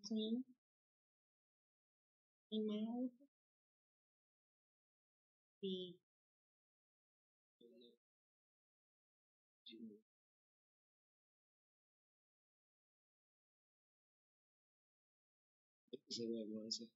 clean in mouth. The Say what you want to say.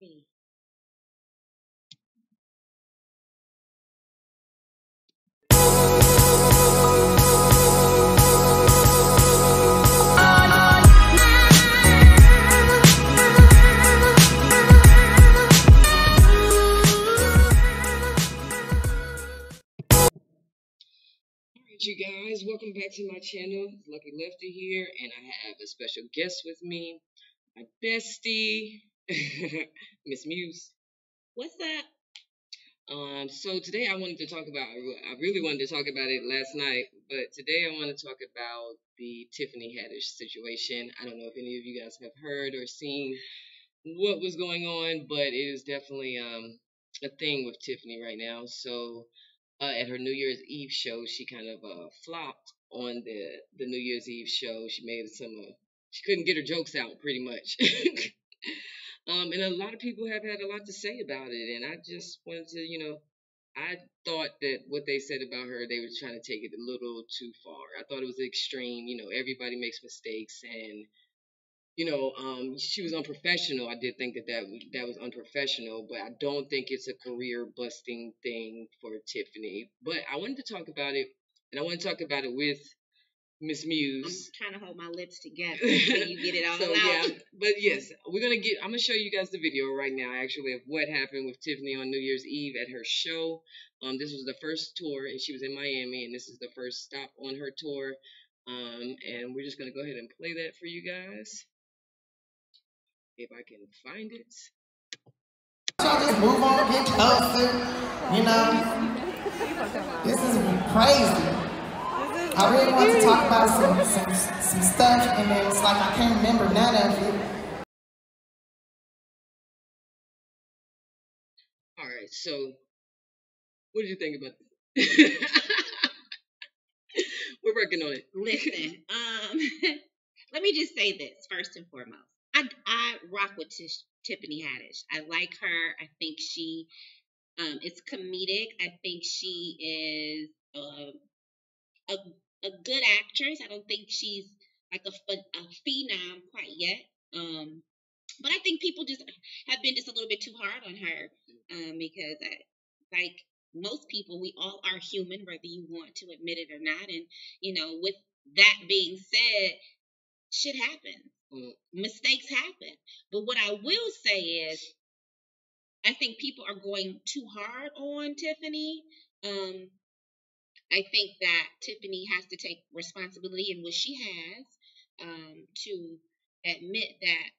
the Alright, you guys, welcome back to my channel. It's Lucky Lefty here, and I have a special guest with me, my bestie, Miss Muse. What's up? So today I wanted to talk about, I really wanted to talk about it last night, but today I want to talk about the Tiffany Haddish situation. I don't know if any of you guys have heard or seen what was going on, but it is definitely a thing with Tiffany right now. So at her New Year's Eve show, she kind of flopped on the New Year's Eve show. She made some she couldn't get her jokes out pretty much. And a lot of people have had a lot to say about it, and I just wanted to, I thought that what they said about her, they were trying to take it a little too far. I thought it was extreme. Everybody makes mistakes, and she was unprofessional. I did think that was unprofessional, but I don't think it's a career busting thing for Tiffany. But I wanted to talk about it, and I want to talk about it with Miss Muse. I'm trying to hold my lips together until you get it all So out. yeah, but yes, I'm gonna show you guys the video right now, actually, of what happened with Tiffany on New Year's Eve at her show. This was the first tour, and she was in Miami, and this is the first stop on her tour. And we're just gonna go ahead and play that for you guys if I can find it. Y'all just move on, get closer. This is crazy. I really want to talk about some stuff, and then it's like I can't remember none of it. All right, so what did you think about this? We're working on it. Listen, let me just say this first and foremost. I rock with Tiffany Haddish. I like her. I think she is comedic. I think she is a good actress. I don't think she's like a phenom quite yet. But I think people just have been just a little bit too hard on her because, like most people, we all are human, whether you want to admit it or not. And with that being said, shit happens. Mistakes happen. But what I will say is, I think people are going too hard on Tiffany. I think that Tiffany has to take responsibility in what she has to admit that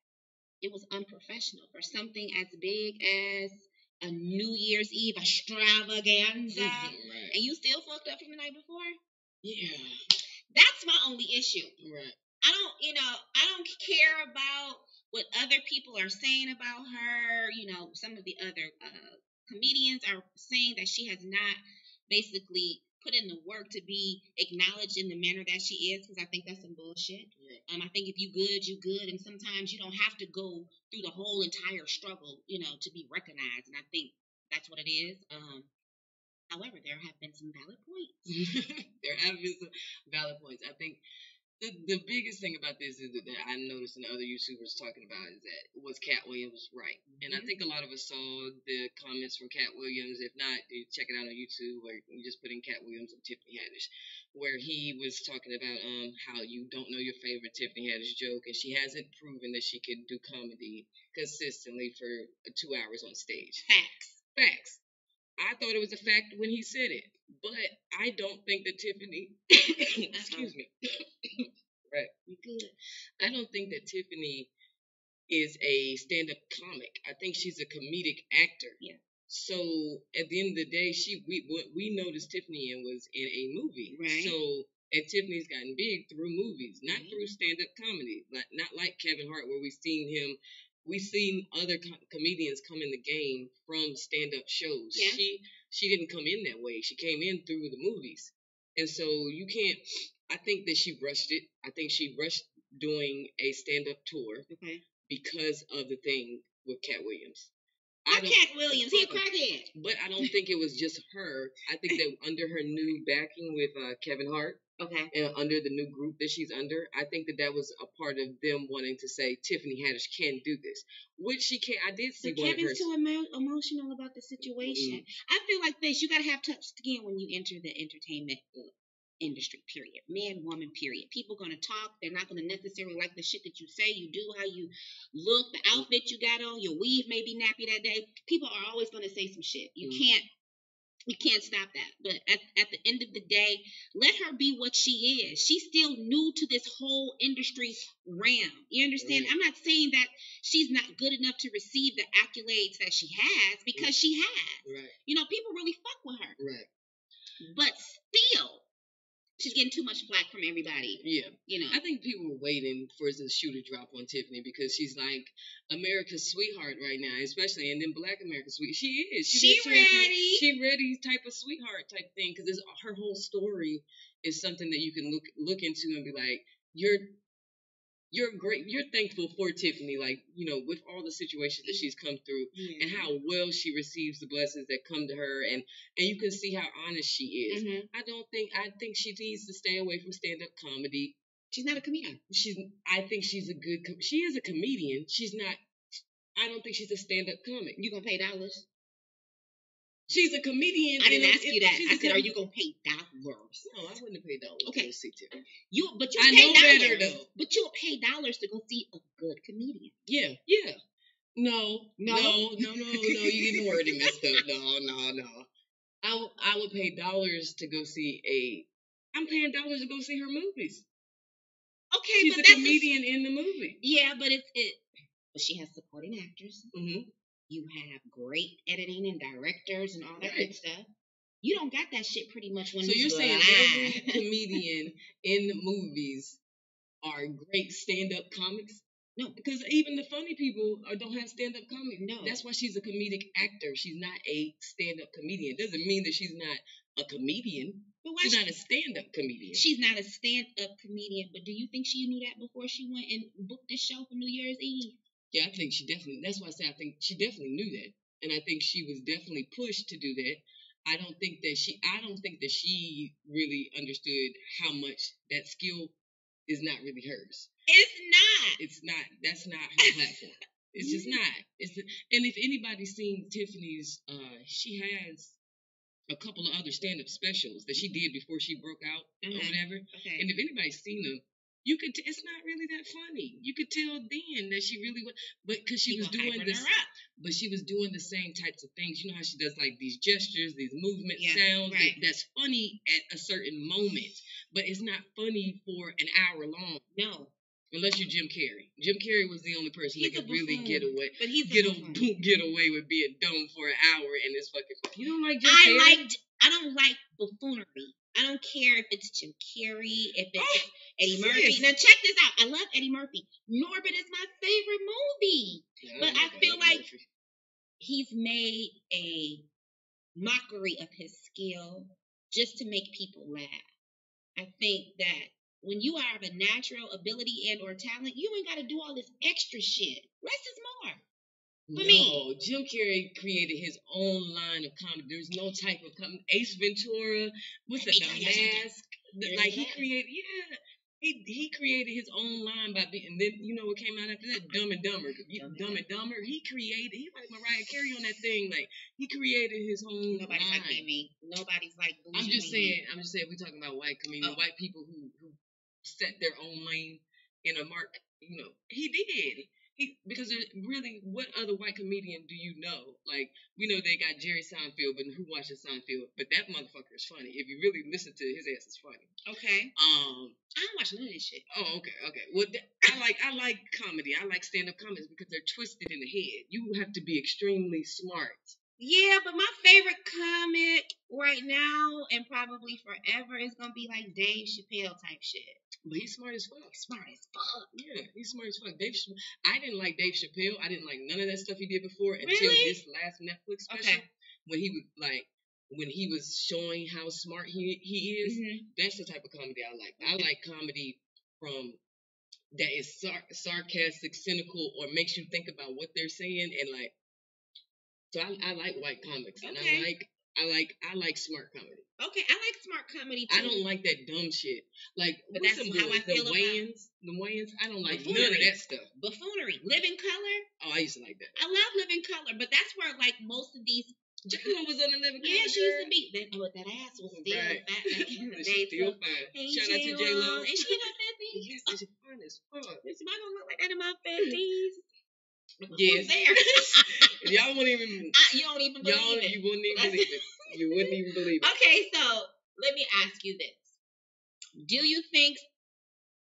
it was unprofessional for something as big as a New Year's Eve extravaganza, Right. and you still fucked up from the night before. Yeah, That's my only issue. right. I don't care about what other people are saying about her. Some of the other comedians are saying that she has not basically put in the work to be acknowledged in the manner that she is, because I think that's some bullshit. Yeah. I think if you good, you good, and sometimes you don't have to go through the whole entire struggle, to be recognized, and I think that's what it is. However, there have been some valid points. There have been some valid points. I think the biggest thing about this is that I noticed and other YouTubers talking about is that was Cat Williams right? And I think a lot of us saw the comments from Cat Williams. If not, you check it out on YouTube, or you just put in Cat Williams and Tiffany Haddish, where he was talking about how you don't know your favorite Tiffany Haddish joke, and she hasn't proven that she can do comedy consistently for 2 hours on stage. Facts. I thought it was a fact when he said it, but I don't think that Tiffany. Excuse me. Right. You good? I don't think that Tiffany is a stand-up comic. I think she's a comedic actor. Yeah. So at the end of the day, what we noticed Tiffany in was in a movie. Right. So and Tiffany's gotten big through movies, not Right. through stand-up comedy. Not like Kevin Hart, where we've seen other comedians come in the game from stand-up shows. Yeah. She didn't come in that way. She came in through the movies, and so you can't. I think that she rushed it. I think she rushed doing a stand-up tour Okay. because of the thing with Cat Williams. Not Cat Williams. He a crackhead. But I don't think it was just her. I think that under her new backing with Kevin Hart, okay, and under the new group that she's under, I think that was a part of them wanting to say Tiffany Haddish can do this, which she can. I did see but one Kevin's of her. too emotional about the situation. I feel like this. You gotta have tough skin when you enter the entertainment industry, period. Man, woman, period. People gonna talk. They're not gonna necessarily like the shit that you say, you do, how you look, the outfit you got on, your weave may be nappy that day. People are always gonna say some shit. You can't stop that. But at the end of the day, let her be what she is. She's still new to this whole industry realm. You understand? Right. I'm not saying that she's not good enough to receive the accolades that she has, because she has. Right. You know, people really fuck with her. Right. But still, she's getting too much flack from everybody. Yeah. You know. I think people were waiting for the shoe to drop on Tiffany because she's like America's sweetheart right now, especially, and then Black America's sweet. She is. She ready. She ready type of sweetheart type thing, because her whole story is something that you can look into and be like, you're great. You're thankful for Tiffany, like, you know, with all the situations that she's come through, and how well she receives the blessings that come to her, and you can see how honest she is. Mm-hmm. I think she needs to stay away from stand-up comedy. She's not a comedian. I think she is a comedian. I don't think she's a stand-up comic. You gonna pay dollars? She's a comedian. I didn't ask you that. I said, are you gonna pay dollars? No, I wouldn't pay dollars to go see Tiffany. But you I pay know dollars. better though. But you'll pay dollars to go see a good comedian. Yeah. No. You getting the wording messed up. No. I would pay dollars to go see I'm paying dollars to go see her movies. Okay, she's but a comedian in the movie. Yeah, but but she has supporting actors. Mm-hmm. You have great editing and directors and all that good stuff. You don't got that shit pretty much when. So you're saying every comedian in the movies are great stand-up comics? No, because even the funny people don't have stand-up comedy. No, that's why she's a comedic actor. She's not a stand-up comedian. It doesn't mean that she's not a comedian. But she's not a stand-up comedian. She's not a stand-up comedian. But do you think she knew that before she went and booked this show for New Year's Eve? Yeah, I think she definitely. That's why I say I think she definitely knew that, and I think she was definitely pushed to do that. I don't think that she really understood how much that skill is not really hers. It's not. That's not her platform. It's just not. And if anybody's seen Tiffany's, she has a couple of other stand-up specials that she did before she broke out or whatever. Okay. And if anybody's seen them, you could. It's not really that funny. You could tell then that she really was, but because she was doing this, but she was doing the same types of things. You know how she does like these gestures, these movement sounds. Right. That's funny at a certain moment, but it's not funny for an hour long. No. Unless you're Jim Carrey. Jim Carrey was the only person that could really get away, get away with being dumb for an hour and it's fucking. You don't like Jim Carrey? I don't like buffoonery. I don't care if it's Jim Carrey, if it's Eddie Murphy. Now check this out. I love Eddie Murphy. Norbit is my favorite movie. But I feel like he's made a mockery of his skill just to make people laugh. I think that when you have a natural ability and or talent, you ain't got to do all this extra shit. Less is more. No, Jim Carrey created his own line of comedy. There's no type of comedy. Ace Ventura, what's that? The Mask. He created, he created his own line by being. And then you know what came out after that? Dumb and Dumber. Dumb and Dumber. He like Mariah Carey on that thing. Like he created his own. Nobody's line. Like me. Nobody's like. I'm just saying. We're talking about white comedians, white people who set their own lane in a mark. You know, he did. Because really, what other white comedian do you know? Like, we know they got Jerry Seinfeld, but who watches Seinfeld? But that motherfucker is funny. If you really listen to his ass, is funny. Okay. I don't watch none of this shit. Oh, okay. Well, I like comedy. I like stand-up comedies because they're twisted in the head. You have to be extremely smart Yeah, but my favorite comic right now and probably forever is gonna be like Dave Chappelle type shit. But he's smart as fuck. Smart as fuck. Yeah, he's smart as fuck. I didn't like Dave Chappelle. I didn't like none of that stuff he did before until Really? this last Netflix special. Okay. When he was showing how smart he is. Mhm. That's the type of comedy I like. I like comedy from that is sarcastic, cynical, or makes you think about what they're saying, and like. So I like white comics, and Okay. I like smart comedy. Okay, I like smart comedy too. I don't like that dumb shit. Like, But what's that's them how I boys? The feel about Wayans. I don't like none buffoonery. of that stuff. Buffoonery. Living Color. Oh, I used to like that. I love Living Color, but that's where like most of these. J-Lo was on the Living Color. Yeah, she used to be. That ass was still Right. fat back in the day. She's still too. fine. Hey, Shout out to J-Lo. And she in her 50s. Yes, she's fine as fuck. Is my gonna look like that in my 50s? Yes. Who's there? Y'all wouldn't even. You don't even believe it. You wouldn't even believe it. You wouldn't even believe it. Okay, so let me ask you this: do you think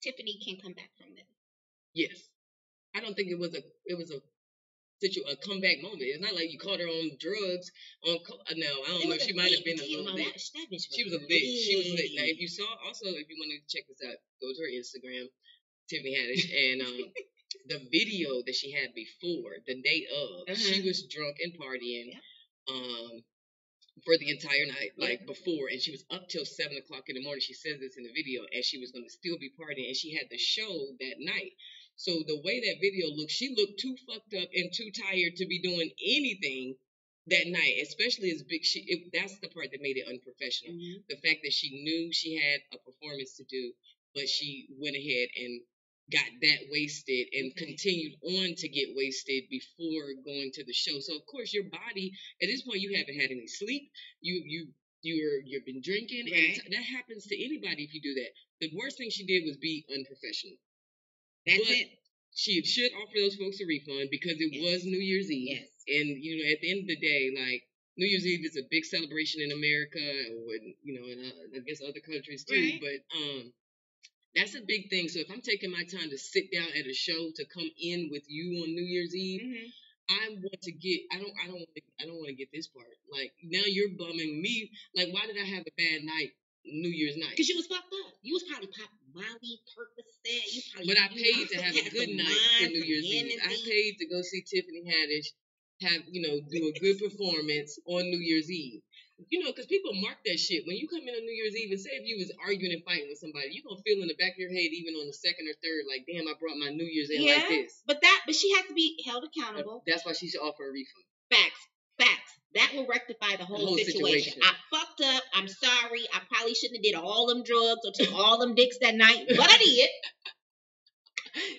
Tiffany can come back from this? Yes. I don't think it was a comeback moment. It's not like you caught her on drugs. No, I don't know. She might have been a little bit. She was a bit. She was lit. Now, if you saw, also, if you want to check this out, go to her Instagram, Tiffany Haddish, and the video that she had before, the day of, she was drunk and partying, for the entire night, like before, and she was up till 7 o'clock in the morning. She says this in the video, and she was going to still be partying, and she had the show that night. So the way that video looked, she looked too fucked up and too tired to be doing anything that night, especially as big. That's the part that made it unprofessional. Mm-hmm. The fact that she knew she had a performance to do, but she went ahead and got that wasted and continued on to get wasted before going to the show. So of course your body at this point, you haven't had any sleep. You've been drinking, and that happens to anybody if you do that. The worst thing she did was be unprofessional. That's it. She should offer those folks a refund because it was New Year's Eve. Yes. And, at the end of the day, like, New Year's Eve is a big celebration in America, and I guess other countries too. Right. But that's a big thing. So if I'm taking my time to sit down at a show to come in with you on New Year's Eve, I don't want to get this part. Like, now you're bumming me. Like, why did I have a bad night New Year's night? Because you was fucked up. You was probably popping Molly, Percocet. But I paid to have a good night for New Year's Eve. I paid to go see Tiffany Haddish do a good performance on New Year's Eve. Because people mark that shit. When you come in on New Year's Eve, and say if you was arguing and fighting with somebody, you're going to feel in the back of your head, even on the second or third, like, damn, I brought my New Year's in like this. But she has to be held accountable. That's why she should offer a refund. Facts. That will rectify the whole situation. I fucked up. I'm sorry. I probably shouldn't have did all them drugs or took all them dicks that night, but I did.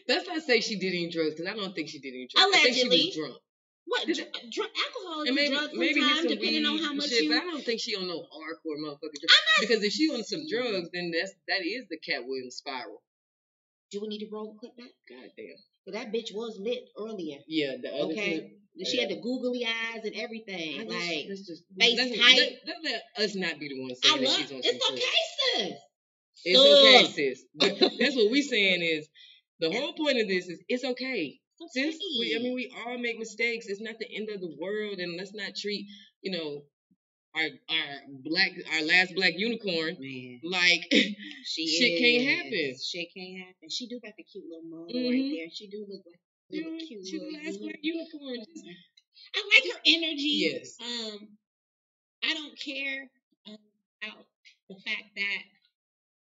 Let's not say she did any drugs, because I don't think she did any drugs. Allegedly. I think she was drunk. What? Alcohol is a drug sometimes, depending on how much shit, But I don't think she on no hardcore motherfucking drugs. Because if she on some drugs, then that is the Cat Williams spiral. Do we need to roll the clip back? God damn. But that bitch was lit earlier. Yeah, the other clip. She had the googly eyes and everything. Face tight. Let us not be the ones saying that she's on some It's okay, sis. It's okay, sis. But that's what we saying is, the whole point of this is, it's okay. Sis, we all make mistakes. It's not the end of the world, and let's not treat, our last black unicorn like shit can't happen. Shit can't happen. She do got the cute little mole right there. She do look like a little cute. She's the last black unicorn. I like her energy. Yes. I don't care about the fact that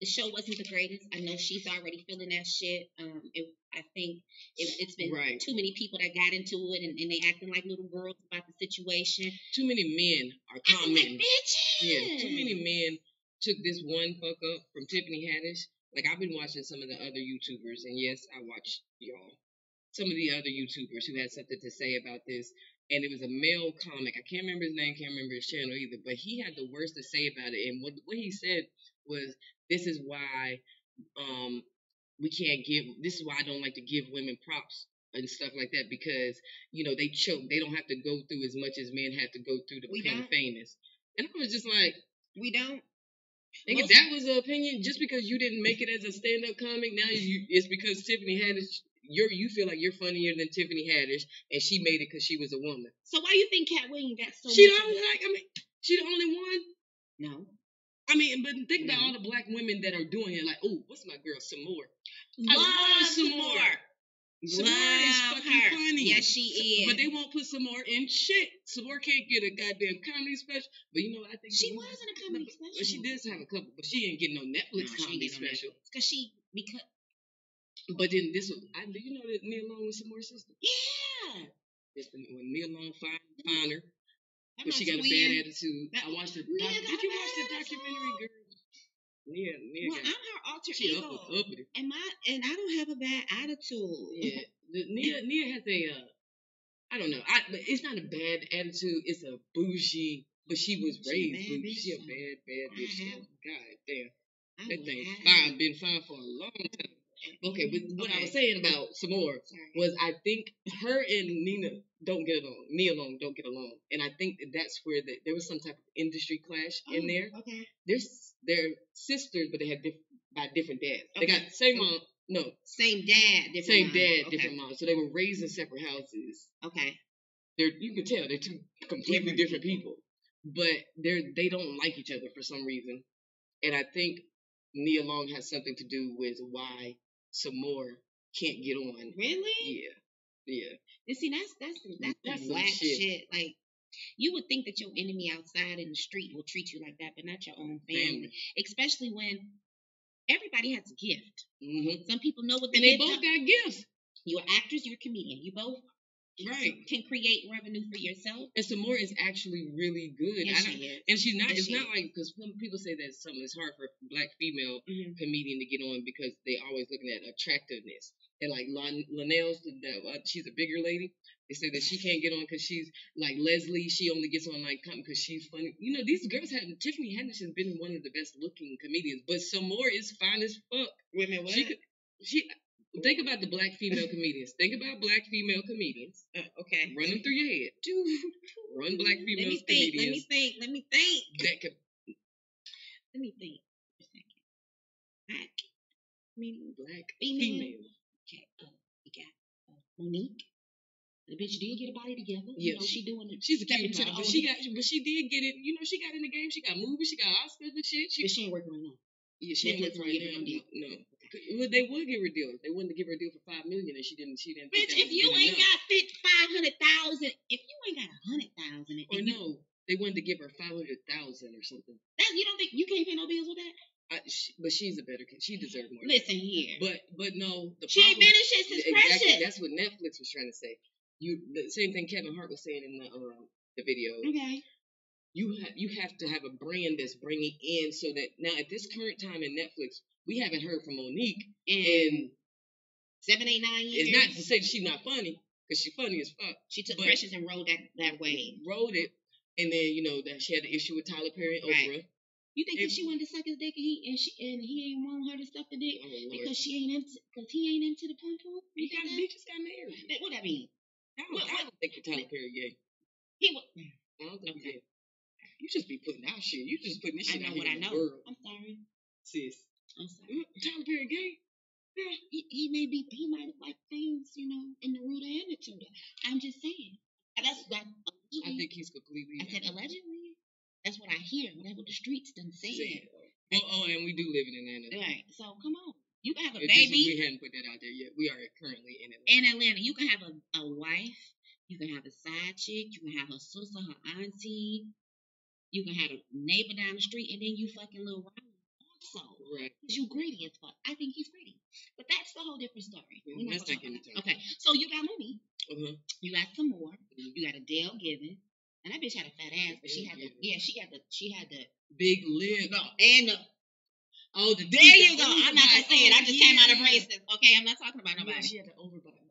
the show wasn't the greatest. I know she's already feeling that shit. I think it's been too many people that got into it and they acting like little girls about the situation. Too many men are commenting. Like, bitches. Yeah, too many men took this one fuck up from Tiffany Haddish. Like, I've been watching some of the other YouTubers, and yes, I watch y'all. Some of the other YouTubers who had something to say about this. And it was a male comic. I can't remember his name, can't remember his channel either. But he had the worst to say about it. And what he said was, this is why this is why I don't like to give women props and stuff like that, because they choke. They don't have to go through as much as men have to go through to become famous. And I was just like, we don't. That was the opinion. Just because you didn't make it as a stand-up comic, now it's because Tiffany Haddish you feel like you're funnier than Tiffany Haddish, and she made it because she was a woman. So why do you think Cat Williams got so She much? she the only one. No. I mean, but think about all the black women that are doing it. Like, oh, what's my girl, Samore? I love Samore. Samore is fucking funny. Yes, she is. But they won't put Samore in shit. Samore can't get a goddamn comedy special. But you know what I think? She was in a comedy special. But she does have a couple. But she ain't getting no Netflix comedy special. Because. But then this was, do you know that Nia Long was Samore's sister? Yeah. When Nia Long found her. But she got a bad attitude. I watched the. Did you watch the documentary, girl? Nia well, I'm her alter she ego. uppity. And I don't have a bad attitude. Yeah. Nia has a I don't know. But it's not a bad attitude. It's a bougie. But she was raised bougie. She a bad bitch. God damn. That thing's been fine for a long time. Okay, but what I was saying about Samore was I think her and Nia Long don't get along, and I think that's where there was some type of industry clash in there. Okay. They're sisters, but they have different dads. They got same mom. No. Same dad, different moms. So they were raised in separate houses. Okay. You can tell they're two completely different people, but they don't like each other for some reason, and I think Nia Long has something to do with why Samore can't get on. Really? Yeah. And see, that's whack shit. Like, you would think that your enemy outside in the street will treat you like that, but not your own family. Especially when everybody has a gift. Mm-hmm. Some people know what they both got gifts. You're actors, you're a comedian. You both can create revenue for yourself. And Samore is actually really good. Yes, she is. And she's not. It's not like because some people say that it's hard for a black female comedian to get on because they always looking at attractiveness. And like Linnell, she's a bigger lady. They say that she can't get on because she's like Leslie. She only gets on like because she's funny. You know, these girls Tiffany Haddish has been one of the best looking comedians, but Samore is fine as fuck. Wait a minute, what? Think about the black female comedians. Think about black female comedians. Okay. Run them through your head. Run black female comedians. Let me think. That could. Let me think for a second. Black female. Okay. We got Monique. The bitch did get a body together. Yeah, she doing it. She's a cute but she did get it. You know, she got in the game. She got movies. She got Oscars and shit. But she ain't working right now. Yeah, she ain't working right now. No. Well, they would give her a deal. They wouldn't give her a deal for $5 million, and she didn't. Bitch, if you ain't got $500,000, if you ain't got $100,000, they wanted to give her $500,000 or something. That you don't think you can't pay no bills with that? But she's a better kid. She deserves more. Listen here. But no, she ain't finished. It's precious. Exactly. That's what Netflix was trying to say. The same thing Kevin Hart was saying in the video. Okay. You have to have a brand that's bringing in so that now at this current time in Netflix, we haven't heard from Monique in 7, 8, 9 years. It's not to say that she's not funny, because she's funny as fuck. She took Precious and rode that wave. Rode it, and then that she had the issue with Tyler Perry and Oprah. Right. You think if she wanted to suck his dick and he ain't want her to suck the dick because he ain't into the punk room? He just got married. What that mean? I don't think Tyler Perry gay. I don't think he gay. You just be putting out shit. You just putting this shit out here in the world. I'm sorry. Sis. I'm sorry. Tyler Perry gay? Yeah. He might like things, in the Ruta and the Tuda. I'm just saying. That's I think he's completely. I said allegedly. That's what I hear. That's what the streets done said. And we do live in Atlanta. Right. So come on. You can have a baby. We hadn't put that out there yet. We are currently in Atlanta. In Atlanta, you can have a wife. You can have a side chick. You can have her sister, her auntie. You can have a neighbor down the street, and then you fucking little Ronnie also. Right. Because you greedy as fuck. I think he's greedy. But that's the whole different story. That's not going to talk. Okay. So you got Monique. Uh-huh. You got Samore. You got Adele Given. And that bitch had a fat ass, but she had the big lip. No, and the there you go. I'm not gonna say it. I just came out of braces. Okay, I'm not talking about nobody. She had the overbite.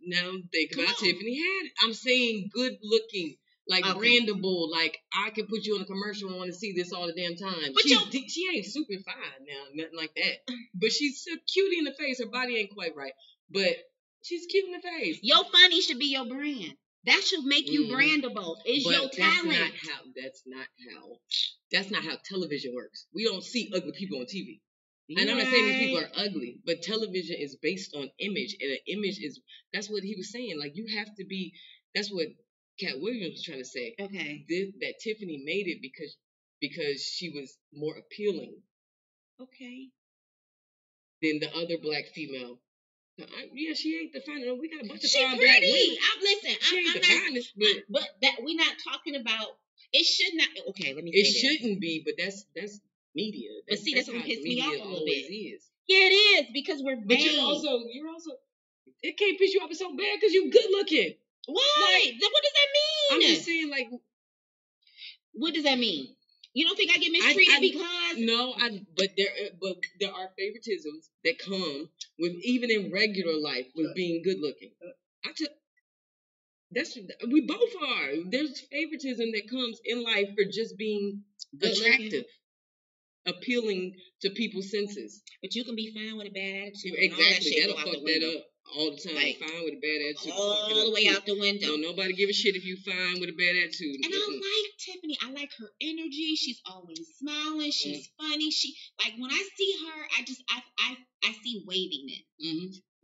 Now think about Tiffany Haddish. I'm saying good looking, like brandable. Like I can put you on a commercial and want to see this all the damn time. But she ain't super fine now, nothing like that. But she's so cute in the face. Her body ain't quite right, but she's cute in the face. Your funny should be your brand. That should make you brandable. It's your talent. That's not how television works. We don't see ugly people on TV. And I'm not saying these people are ugly, but television is based on image, and an image is, that's what he was saying. Like, you have to be, that's what Cat Williams was trying to say. Okay. That Tiffany made it because she was more appealing. Okay. Than the other black female. Yeah, she ain't the finest. We got a bunch of she fine pretty. black women. She ain't the finest, but that we're not talking about. It should not. Okay, let me. It shouldn't be, but that's media. But see, that's what pissed me off a little bit. Is. Yeah, it is because we're vain. But you're also. It can't piss you off so bad because you're good looking. Why? What does that mean? I'm just saying, like, what does that mean? You don't think I get mistreated because? No, but there are favoritisms that come with, even in regular life, with being good looking. We both are. There's favoritism that comes in life for just being attractive, appealing to people's senses. But you can be fine with a bad attitude. Exactly, that'll fuck that up. All the time, like, fine with a bad attitude. All the way out the window. Don't nobody give a shit if you fine with a bad attitude. And I like Tiffany. I like her energy. She's always smiling. She's funny. She, like, when I see her, I see waviness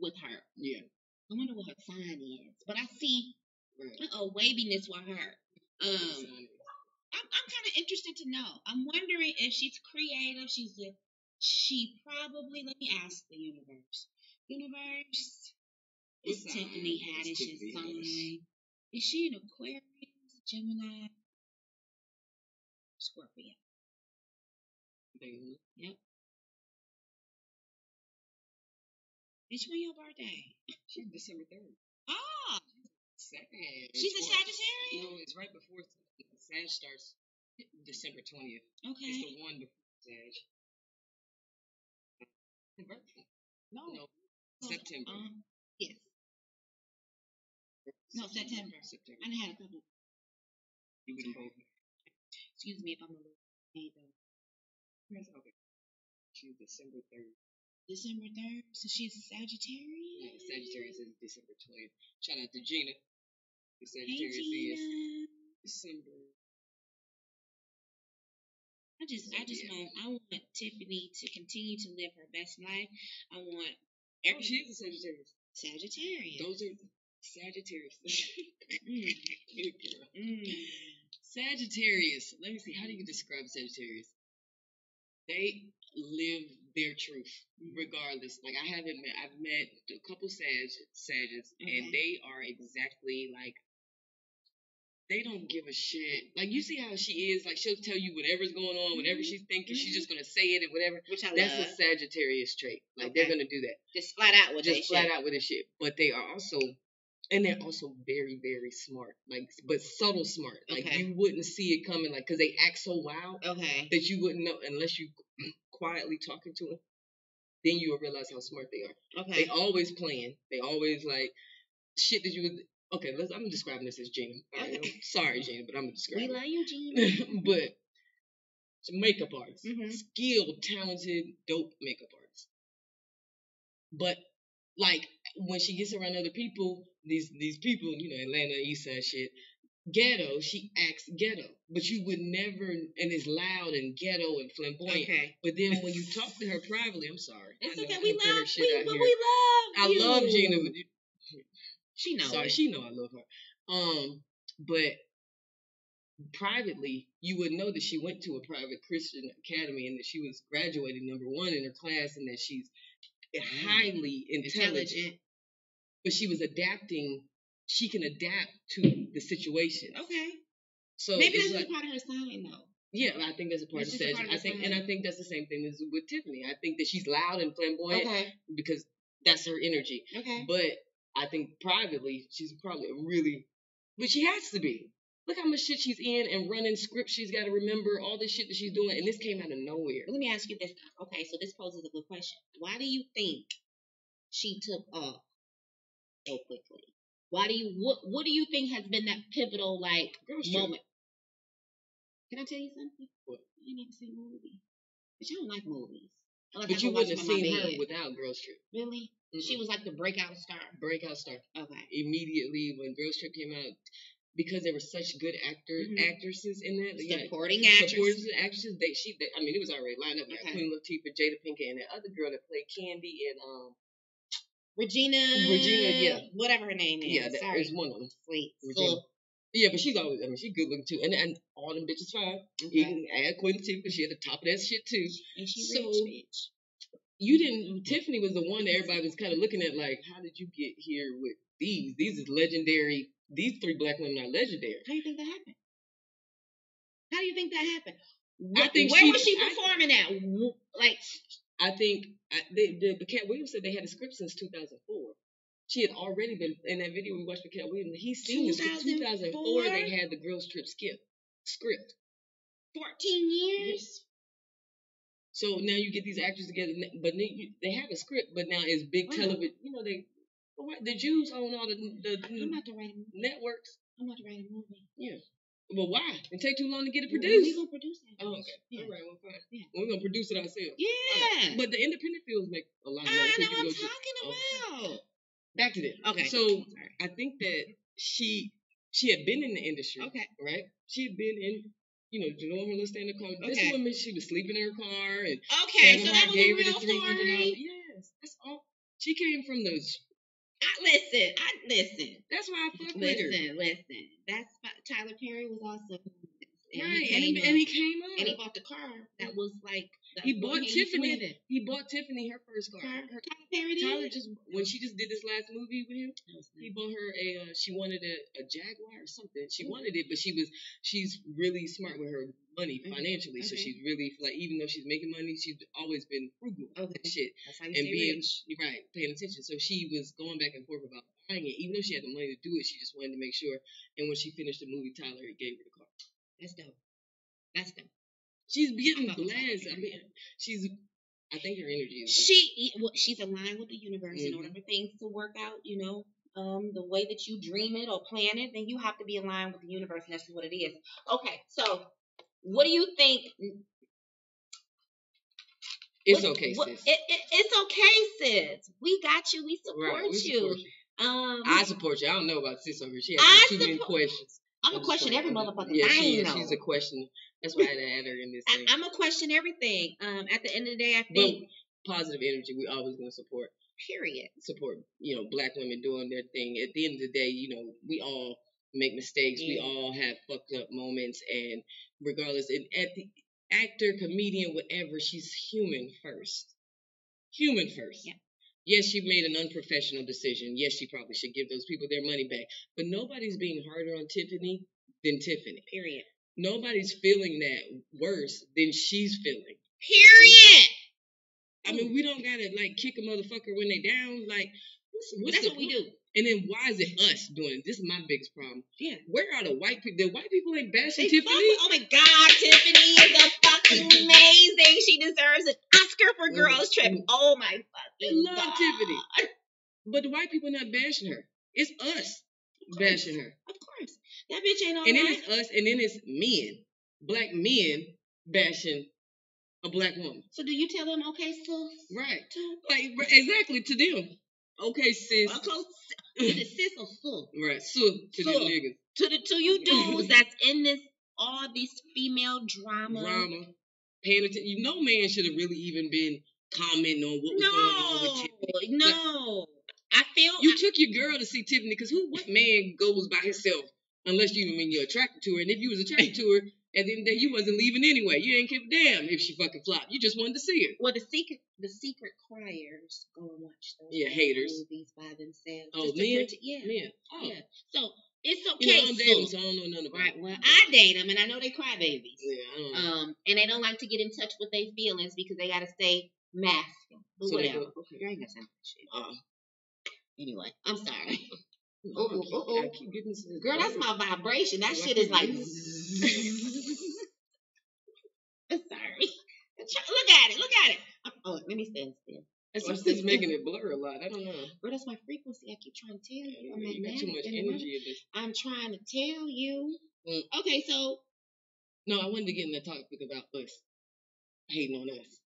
with her. Yeah. I wonder what her sign is. But I see waviness with her. I'm kind of interested to know. I'm wondering if she's creative. She probably, let me ask the universe. Universe, is Tiffany Haddish's sign? Is she an Aquarius, Gemini, Scorpio? Yep. Which one your birthday? She's December 3rd. Oh. Second. She's a Sagittarius? No, it's right before Sag starts December 20th. Okay. It's the one before Sag. No. September. Yes. No, September. I had a couple. You wouldn't both. Excuse me if I'm a little late though. Okay. She's December 3rd. December 3rd? So she's Sagittarius? Yeah, Sagittarius is December 20th. Shout out to Gina. The Sagittarius is December. I want Tiffany to continue to live her best life. I want she is a Sagittarius. Sagittarius. Those are Sagittarius. Good girl. Sagittarius. Let me see. How do you describe Sagittarius? They live their truth, regardless. Like, I've met a couple Sages, and they are exactly like, they don't give a shit. Like, you see how she is. Like, she'll tell you whatever's going on, whatever she's thinking. She's just gonna say it and whatever. Which I love. That's a Sagittarius trait. Like, they're gonna do that. Just flat out with the shit. But they are also, and they're also very, very smart. Like, but subtle smart. Like, you wouldn't see it coming. Like, because they act so wild. That you wouldn't know unless you quietly talking to them. Then you'll realize how smart they are. They always playing. They always like shit that you would. Okay, I'm describing this as Gina. All right, sorry, Gina, but I'm describing. We love you, Gina. But makeup artist, skilled, talented, dope makeup artist. But like when she gets around other people, these people, Atlanta, East Side shit, ghetto, she acts ghetto, but you would never, and it's loud and ghetto and flamboyant. But then when you talk to her privately, I'm sorry. It's okay. We love you. I love Gina. But she knows. Sorry, she know I love her. But privately, you would know that she went to a private Christian academy and that she was graduating number 1 in her class and that she's highly intelligent. But she was adapting. She can adapt to the situation. So maybe that's a part of her sign, though. Yeah, I think that's a part of Sag. I think that's the same thing as with Tiffany. I think that she's loud and flamboyant because that's her energy. But I think privately, she's probably but she has to be. Look how much shit she's in and running scripts. She's got to remember all this shit that she's doing, and this came out of nowhere. Let me ask you this. Okay, so this poses a good question. Why do you think she took off so quickly? Why do you what do you think has been that pivotal moment? Can I tell you something? What? I ain't never seen movies. But you don't like movies. But you wouldn't have seen her without Girls Trip. Really? Mm-hmm. She was like the breakout star. Breakout star. Okay. Immediately when Girls Trip came out, because there were such good actresses in that. Supporting actresses. I mean, it was already lined up. Okay. Queen Latifah, Jada Pinkett, and that other girl that played Candy and Regina, yeah, whatever her name is. Yeah, there's one of them. Sweet. Regina. Yeah, but she's always, she's good looking too. And all them bitches fine. Okay. Even add Queen Latifah, she at the top of that shit too. And she's rich, bitch. Tiffany was the one that everybody was kind of looking at like, how did you get here with these? These is legendary. These 3 black women are legendary. How do you think that happened? Where was she performing at? Like, I think the Cat Williams said they had a script since 2004. She had already been in that video we watched with Cat Williams. He's seen this in 2004. They had the Girls Trip script. 14 years. Yes. So now you get these actors together, but they have a script. But now it's big television. You know the Jews own all the I'm about to write a movie. Networks. I'm about to write a movie. Yeah. Well, why? It take too long to get it produced. We're gonna produce it. Oh, okay. Yeah. All right. Well, fine. Yeah. We're gonna produce it ourselves. Yeah. But the independent fields make a lot of money. I know what I'm talking about. Back to that. Okay. So I think that she had been in the industry. Okay. Right? She had been in, doing her little stand-up comedy. Okay. This woman, she was sleeping in her car and so that was a real story. Yes. That's all. She came from those. Listen. That's why I fuck with her. Listen. That's Tyler Perry was also. And he came up. And he bought the car that was like. He bought Tiffany. He bought Tiffany her first car. Tyler Perry did? Tyler when she just did this last movie with him, he bought her she wanted a Jaguar or something. She wanted it, but she's really smart with her money financially. Okay. So she's really, like, even though she's making money, she's always been frugal. Okay. Shit. That's how you and stay rich. Paying attention. So she was going back and forth about buying it. Even though she had the money to do it, she just wanted to make sure. And when she finished the movie, Tyler gave her the car. That's dope. She's getting blessed. I think her energy is. She's aligned with the universe. In order for things to work out, the way that you dream it or plan it, then you have to be aligned with the universe, and that's what it is. Okay, so what do you think? It's okay, sis. It's okay, sis. We got you. We support you. I support you. I don't know about sis over here. She has too many questions. I'm gonna question every motherfucking thing. Yeah, she's a question. That's why I had to add her in this thing. I'm gonna question everything. At the end of the day, I think positive energy. We always gonna support. Period. Support. Black women doing their thing. At the end of the day, we all make mistakes. Yeah. We all have fucked up moments, and regardless, at the actor, comedian, whatever, she's human first. Human first. Yeah. Yes, she made an unprofessional decision. Yes, she probably should give those people their money back. But nobody's being harder on Tiffany than Tiffany. Period. Nobody's feeling that worse than she's feeling. Period. I mean, we don't gotta kick a motherfucker when they down. That's what we do. And then why is it us doing it? This is my biggest problem. Yeah. Where are the white people? The white people ain't bashing Tiffany. Oh my God, Tiffany is a fucking amazing. She deserves an Oscar for Girls Trip. Oh my fucking God. I love Tiffany. But the white people not bashing her. It's us bashing her. Of course. That bitch ain't all And then it's us, and then it's men. Black men bashing a black woman. So do you tell them, okay, sis? Right. Exactly, to them. Okay, sis. Is it sis or sis? Right, sis to them niggas. To you dudes that's in all this female drama. Paying attention. No man should have really even been commenting on what was going on with Tiffany. No. I feel you took your girl to see Tiffany because what man goes by himself unless you're attracted to her? And if you was attracted to her, at the end of the day, you wasn't leaving anyway. You ain't give a damn if she fucking flopped. You just wanted to see her. Well, the secret criers go and watch those haters movies by themselves. Oh, men? Yeah. Oh. Yeah. So it's okay. I'm dating, so I don't know nothing about it. Well, I date them, and I know they cry babies. Yeah, I don't know. And they don't like to get in touch with their feelings because they gotta stay masculine. But so whatever. Okay. You ain't gonna sound like shit. Anyway, I'm sorry. I keep getting this. Girl, that's my vibration. That shit is like. I'm sorry. Look at it. Oh, let me stand still. It's just making it blur a lot. I don't know. Girl, that's my frequency. I keep trying to tell you. You got too much energy in this. I'm trying to tell you. Okay, so. No, I wanted to get in the topic about us hating on us.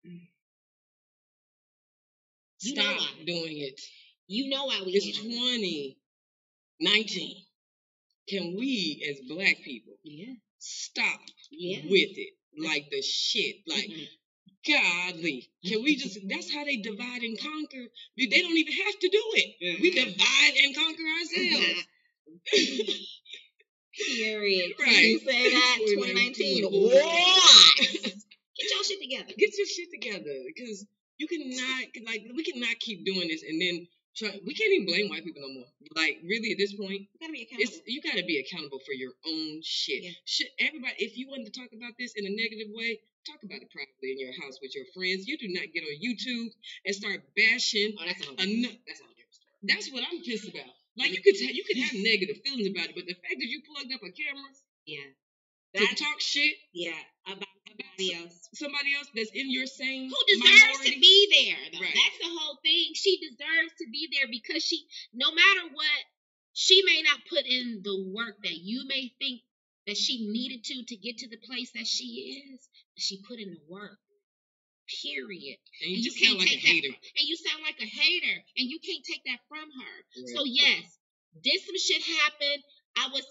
Stop doing it. You know why we hate on us. It's 2019. can we as black people stop with it? Like the shit. Like, golly. Can we just, that's how they divide and conquer. They don't even have to do it. We divide and conquer ourselves. Period. Right. You say that 2019. What? Get your shit together. Get your shit together. Because you cannot, like, we cannot keep doing this and then we can't even blame white people no more. Like, really, at this point, you gotta be accountable for your own shit. Yeah. Everybody, if you wanted to talk about this in a negative way, talk about it privately in your house with your friends. You do not get on YouTube and start bashing. Oh, that's a whole That's what I'm pissed about. Like, you could have negative feelings about it, but the fact that you plugged up a camera, to talk shit, about somebody else that's in your same who deserves to be there. Though. Right. That's the whole thing. She deserves to be there because she, no matter what, she may not put in the work that you may think that she needed to get to the place that she is. But she put in the work. Period. And you just sound like a hater. And you sound like a hater, and you can't take that from her. Right. So yes, did some shit happen?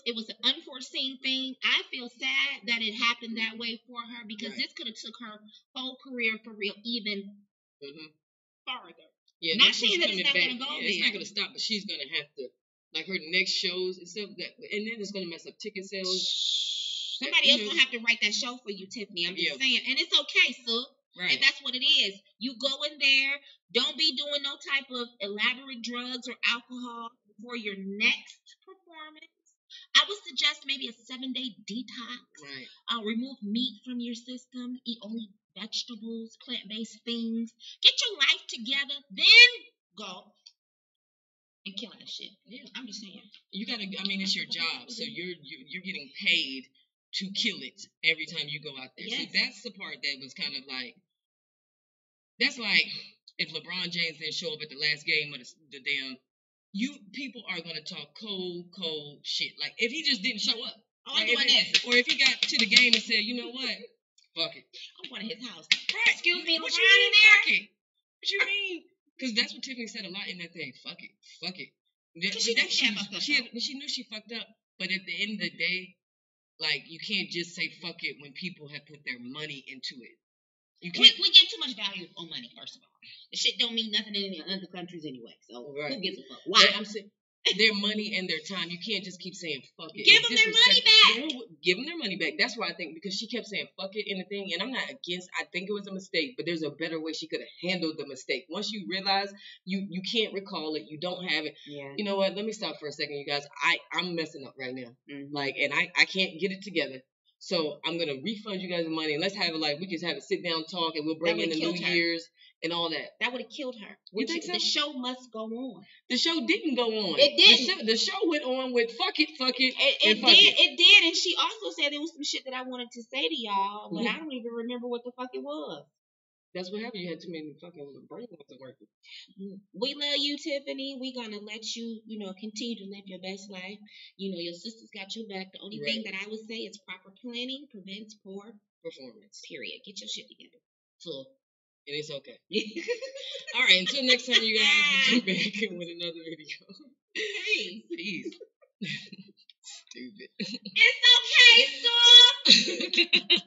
It was an unforeseen thing. I feel sad that it happened that way for her because this could have took her whole career for real even farther. Yeah, not saying that it's not going to go there. It's not going to stop, but she's going to have to, like her next shows and stuff, and then it's going to mess up ticket sales. Somebody else going to have to write that show for you, Tiffany. I'm just saying. And it's okay, Sue. Right. And that's what it is. You go in there. Don't be doing no type of elaborate drugs or alcohol before your next performance. I would suggest maybe a 7-day detox. Right. Remove meat from your system. Eat only vegetables, plant-based things. Get your life together. Then go and kill that shit. Yeah, I'm just saying. You gotta. I mean, it's your job, so you're getting paid to kill it every time you go out there. Yes. So that's the part that was kind of like. That's like if LeBron James didn't show up at the last game of the damn. People are gonna talk cold shit. Like if he just didn't show up, or if he got to the game and said, you know what, fuck it, I'm going to his house. Right? Excuse me, what LeBron you mean, in there? Fuck it. What you mean? Because that's what Tiffany said a lot in that thing. Fuck it. She knew she fucked up, but at the end of the day, like you can't just say fuck it when people have put their money into it. We give too much value on money, first of all. The shit don't mean nothing in other countries anyway. So who gives a fuck? Why? I'm saying their money and their time. You can't just keep saying fuck it. Give them their money back. Give them their money back. That's why I think because she kept saying fuck it in the thing, and I'm not against. I think it was a mistake, but there's a better way she could have handled the mistake. Once you realize you can't recall it, you don't have it. Yeah. You know what? Let me stop for a second, you guys. I'm messing up right now. Mm-hmm. Like, and I can't get it together. So I'm gonna refund you guys the money, and let's have it like we can have a sit down talk, and we'll bring in the New Year's and all that. That would have killed her. You think so? The show must go on. The show didn't go on. It didn't. The show went on with fuck it. It did, and she also said there was some shit that I wanted to say to y'all, but I don't even remember what the fuck it was. That's what happened. You had too many fucking brain wasn't working. We love you, Tiffany. We're gonna let you, continue to live your best life. Your sister's got your back. The only thing that I would say is proper planning prevents poor performance. Period. Get your shit together. So, and it's okay. All right. Until next time, you guys. We'll be back with another video. Peace. Stupid. It's okay, Sue.